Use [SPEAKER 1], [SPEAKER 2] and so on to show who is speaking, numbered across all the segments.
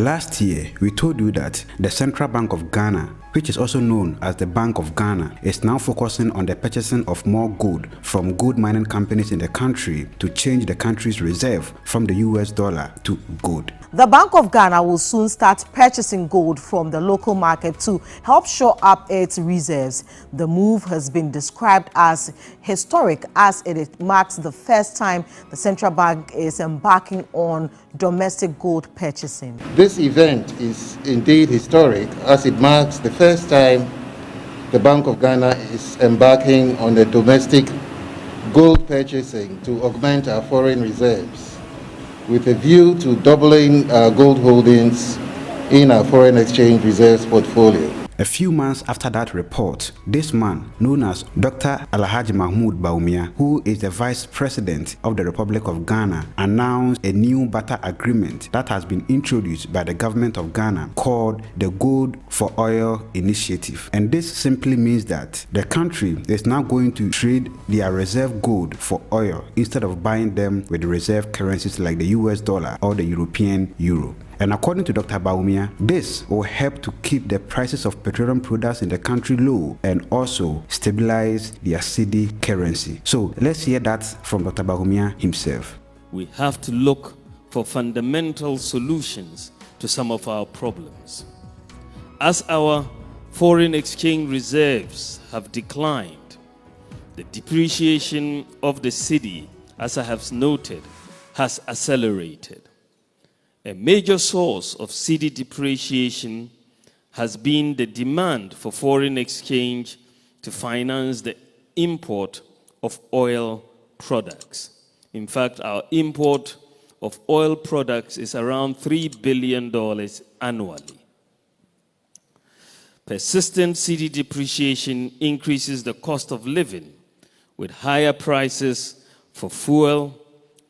[SPEAKER 1] Last year, we told you that the Central Bank of Ghana, which is also known as the Bank of Ghana, is now focusing on the purchasing of more gold from gold mining companies in the country to change the country's reserve from the US dollar to gold.
[SPEAKER 2] The Bank of Ghana will soon start purchasing gold from the local market to help shore up its reserves. The move has been described as historic as it marks the first time the central bank is embarking on domestic gold purchasing.
[SPEAKER 3] This event is indeed historic as it marks the first time the Bank of Ghana is embarking on the domestic gold purchasing to augment our foreign reserves, with a view to doubling our gold holdings in our foreign exchange reserves portfolio.
[SPEAKER 1] A few months after that report, this man, known as Dr. Alhaji Mahmoud Bawumia, who is the Vice President of the Republic of Ghana, announced a new barter agreement that has been introduced by the government of Ghana called the Gold for Oil Initiative. And this simply means that the country is now going to trade their reserve gold for oil instead of buying them with reserve currencies like the US dollar or the European euro. And according to Dr. Bawumia, this will help to keep the prices of petroleum products in the country low and also stabilize their cedi currency. So let's hear that from Dr. Bawumia himself.
[SPEAKER 4] We have to look for fundamental solutions to some of our problems. As our foreign exchange reserves have declined, the depreciation of the cedi, as I have noted, has accelerated. A major source of cedi depreciation has been the demand for foreign exchange to finance the import of oil products. In fact, our import of oil products is around $3 billion annually. Persistent cedi depreciation increases the cost of living, with higher prices for fuel,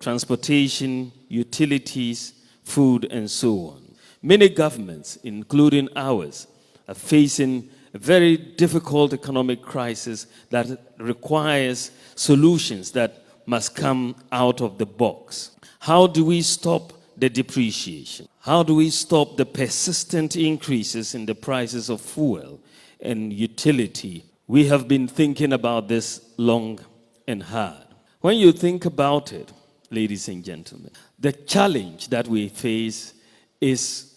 [SPEAKER 4] transportation, utilities, food, and so on. Many governments, including ours, are facing a very difficult economic crisis that requires solutions that must come out of the box. How do we stop the depreciation? How do we stop the persistent increases in the prices of fuel and utility? We have been thinking about this long and hard. When you think about it, ladies and gentlemen, the challenge that we face is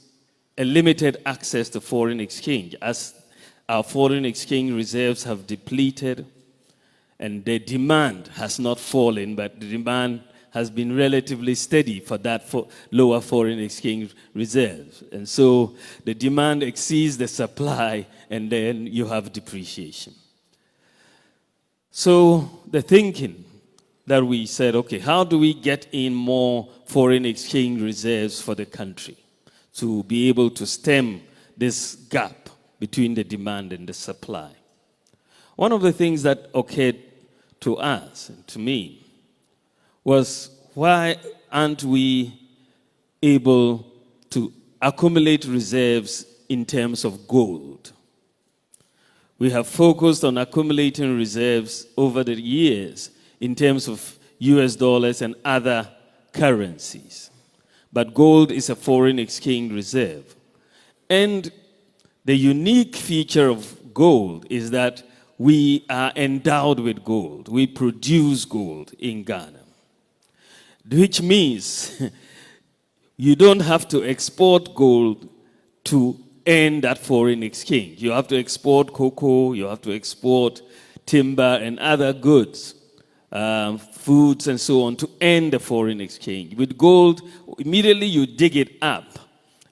[SPEAKER 4] a limited access to foreign exchange, as our foreign exchange reserves have depleted and the demand has not fallen, but the demand has been relatively steady for that lower foreign exchange reserves. And so the demand exceeds the supply, and then you have depreciation. So the thinking that we said, okay, how do we get in more foreign exchange reserves for the country to be able to stem this gap between the demand and the supply? One of the things that occurred to us and to me was, why aren't we able to accumulate reserves in terms of gold? We have focused on accumulating reserves over the years in terms of US dollars and other currencies. But gold is a foreign exchange reserve. And the unique feature of gold is that we are endowed with gold. We produce gold in Ghana, which means you don't have to export gold to earn that foreign exchange. You have to export cocoa, you have to export timber and other goods, foods and so on, to earn the foreign exchange. With gold, immediately you dig it up,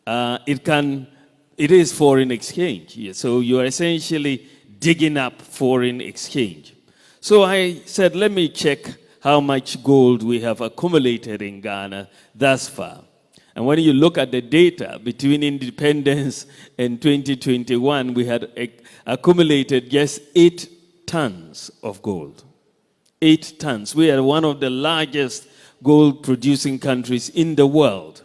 [SPEAKER 4] it is foreign exchange. So you are essentially digging up foreign exchange. So I said, let me check how much gold we have accumulated in Ghana thus far. And when you look at the data between independence and 2021, we had accumulated just 8 tons of gold. 8 tons. We are one of the largest gold-producing countries in the world.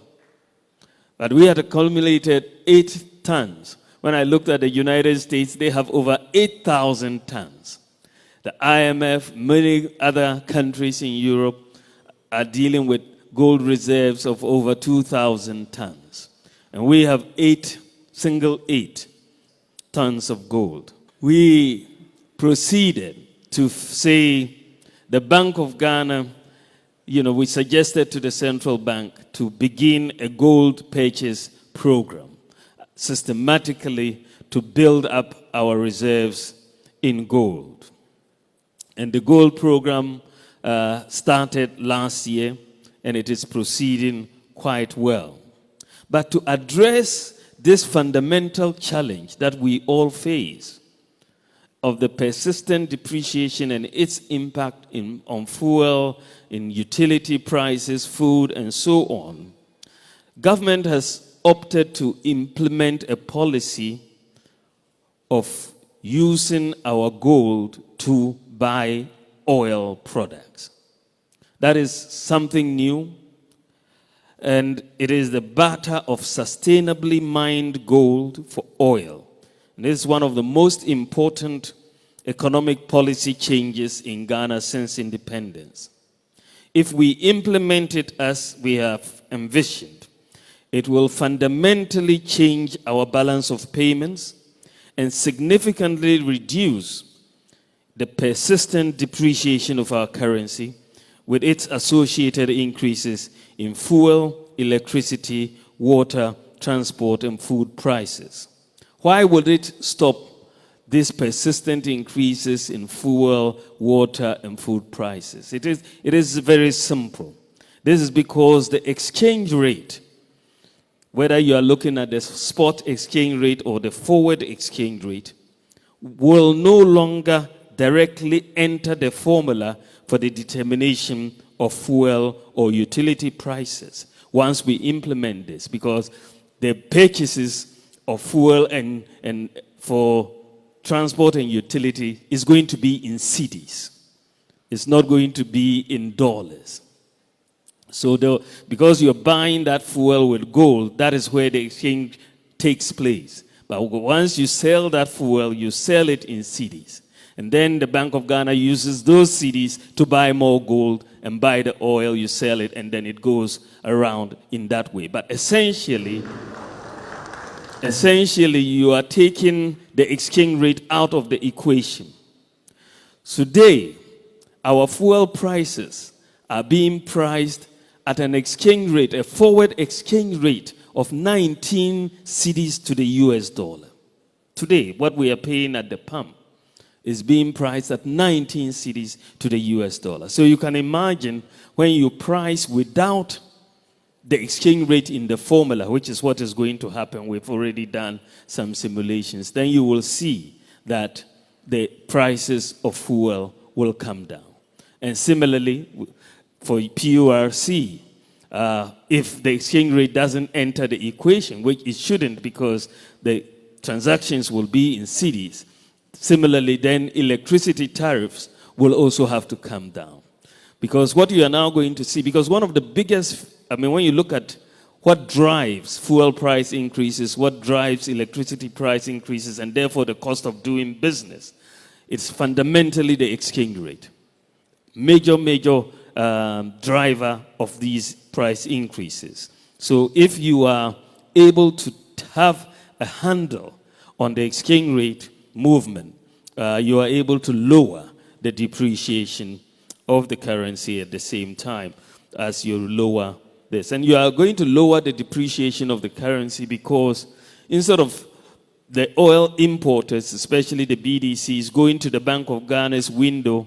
[SPEAKER 4] But we had accumulated 8 tons. When I looked at the United States, they have over 8,000 tons. The IMF, many other countries in Europe are dealing with gold reserves of over 2,000 tons. And we have 8 tons of gold. We proceeded to say the Bank of Ghana, we suggested to the central bank to begin a gold purchase program systematically to build up our reserves in gold. And the gold program started last year, and it is proceeding quite well. But to address this fundamental challenge that we all face of the persistent depreciation and its impact on fuel, in utility prices, food, and so on, government has opted to implement a policy of using our gold to buy oil products. That is something new, and it is the barter of sustainably mined gold for oil. And this is one of the most important economic policy changes in Ghana since independence. If we implement it as we have envisioned, it will fundamentally change our balance of payments and significantly reduce the persistent depreciation of our currency with its associated increases in fuel, electricity, water, transport, and food prices. Why would it stop these persistent increases in fuel, water, and food prices? It is very simple. This is because the exchange rate, whether you are looking at the spot exchange rate or the forward exchange rate, will no longer directly enter the formula for the determination of fuel or utility prices once we implement this, because the purchases of fuel and for transport and utility is going to be in cedis. It's not going to be in dollars. So because you're buying that fuel with gold, that is where the exchange takes place. But once you sell that fuel, you sell it in cedis. And then the Bank of Ghana uses those cedis to buy more gold and buy the oil, you sell it, and then it goes around in that way. But essentially, you are taking the exchange rate out of the equation. Today, our fuel prices are being priced at an exchange rate, a forward exchange rate of 19 cedis to the US dollar. Today, what we are paying at the pump is being priced at 19 cedis to the US dollar. So you can imagine when you price without the exchange rate in the formula, which is what is going to happen. We've already done some simulations. Then you will see that the prices of fuel will come down. And similarly, for PURC, if the exchange rate doesn't enter the equation, which it shouldn't because the transactions will be in cedis, similarly, then electricity tariffs will also have to come down. Because what you are now going to see, because one of the biggest, when you look at what drives fuel price increases, what drives electricity price increases, and therefore the cost of doing business, it's fundamentally the exchange rate. Major driver of these price increases. So if you are able to have a handle on the exchange rate movement, you are able to lower the depreciation of the currency at the same time as you lower this. And you are going to lower the depreciation of the currency because instead of the oil importers, especially the BDCs, going to the Bank of Ghana's window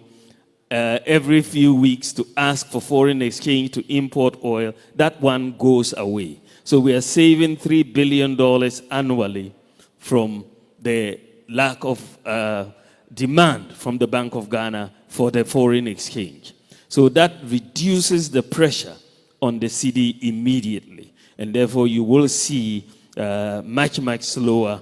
[SPEAKER 4] every few weeks to ask for foreign exchange to import oil, that one goes away. So we are saving $3 billion annually from the lack of demand from the Bank of Ghana for the foreign exchange. So that reduces the pressure on the cedi immediately. And therefore you will see much slower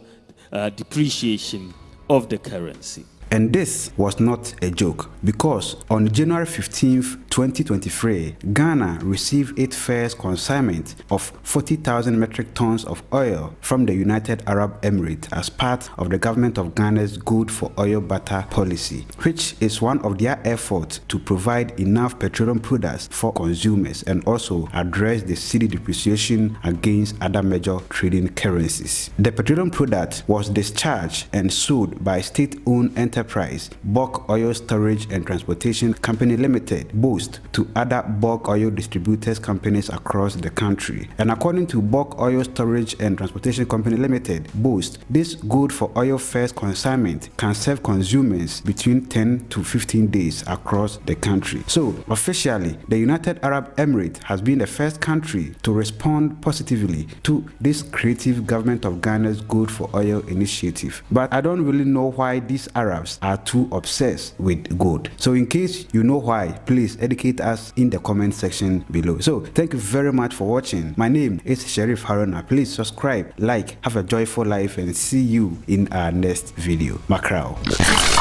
[SPEAKER 4] depreciation of the currency.
[SPEAKER 1] And this was not a joke, because on January 15th, 2023, Ghana received its first consignment of 40,000 metric tons of oil from the United Arab Emirates as part of the government of Ghana's Good for Oil Butter policy, which is one of their efforts to provide enough petroleum products for consumers and also address the cedi depreciation against other major trading currencies. The petroleum product was discharged and sold by state-owned enterprise Bulk Oil Storage and Transportation Company Limited, BOST, to other bulk oil distributors companies across the country. And according to Bulk Oil Storage and Transportation Company Limited, BOST, this good for oil first consignment can serve consumers between 10 to 15 days across the country. So officially, the United Arab Emirates has been the first country to respond positively to this creative government of Ghana's Good for Oil initiative. But I don't really know why these Arabs are too obsessed with gold. So in case you know why, please educate us in the comment section below. So thank you very much for watching. My name is Sheriff Haruna. Please subscribe, like, have a joyful life, and see you in our next video. Macrao.